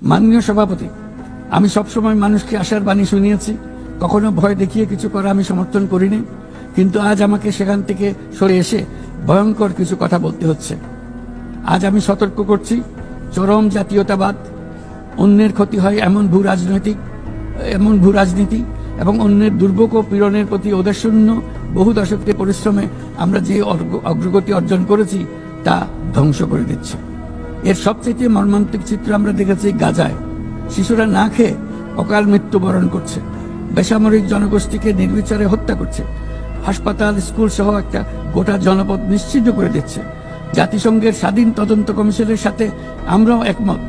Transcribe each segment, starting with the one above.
মাননীয় সভাপতি, আমি সবসময় মানুষকে আশার বাণী শুনিয়েছি, কখনো ভয় দেখিয়ে কিছু করা আমি সমর্থন করিনি, কিন্তু আজ আমাকে সেখান থেকে সরে এসে ভয়ঙ্কর কিছু কথা বলতে হচ্ছে। আজ আমি সতর্ক করছি, চরম জাতীয়তাবাদ, অন্যের ক্ষতি হয় এমন ভূ রাজনীতি এবং অন্যের দুর্ভোগ ও পীড়নের প্রতি ওদেশশূন্য বহু দশকের পরিশ্রমে আমরা যে অগ্রগতি অর্জন করেছি তা ধ্বংস করে দিচ্ছে। এর সবচেয়ে মর্মান্তিক চিত্র আমরা দেখেছি গাজায়। শিশুরা না খেয়ে অকাল মৃত্যুবরণ করছে, বেসামরিক জনগোষ্ঠীকে নির্বিচারে হত্যা করছে, হাসপাতাল, স্কুল সহ একটা গোটা জনপদ নিশ্চিহ্ন করে দিচ্ছে। জাতিসংঘের স্বাধীন তদন্ত কমিশনের সাথে আমরাও একমত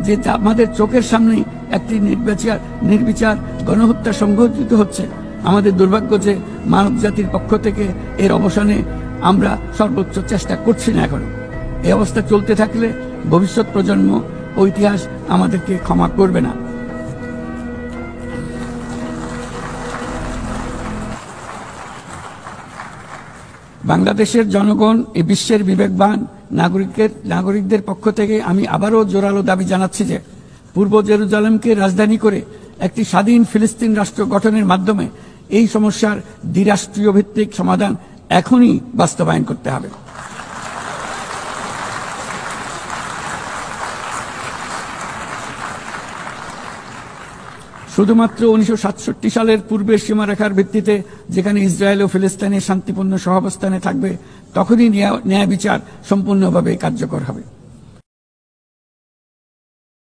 যে আমাদের চোখের সামনেই একটি নির্বিচার গণহত্যা সংঘটিত হচ্ছে। আমাদের দুর্ভাগ্য যে মানব জাতির পক্ষ থেকে এর অবসানে আমরা সর্বোচ্চ চেষ্টা করছি না এখনো। এই অবস্থা চলতে থাকলে ভবিষ্যৎ প্রজন্ম ও ইতিহাস আমাদেরকে ক্ষমা করবে না। বাংলাদেশের জনগণ, এই বিশ্বের বিবেকবান নাগরিকদের পক্ষ থেকে আমি আবারও জোরালো দাবি জানাচ্ছি যে পূর্ব জেরুজালেমকে রাজধানী করে একটি স্বাধীন ফিলিস্তিন রাষ্ট্র গঠনের মাধ্যমে এই সমস্যার দ্বিরাষ্ট্রীয় ভিত্তিক সমাধান এখনই বাস্তবায়ন করতে হবে। শুধুমাত্র 1967 সালের পূর্বের সীমারেখার ভিত্তিতে, যেখানে ইসরায়েল ও ফিলিস্তিনের শান্তিপূর্ণ সহাবস্থানে থাকবে, তখনই ন্যায় বিচার সম্পূর্ণভাবে কার্যকর হবে।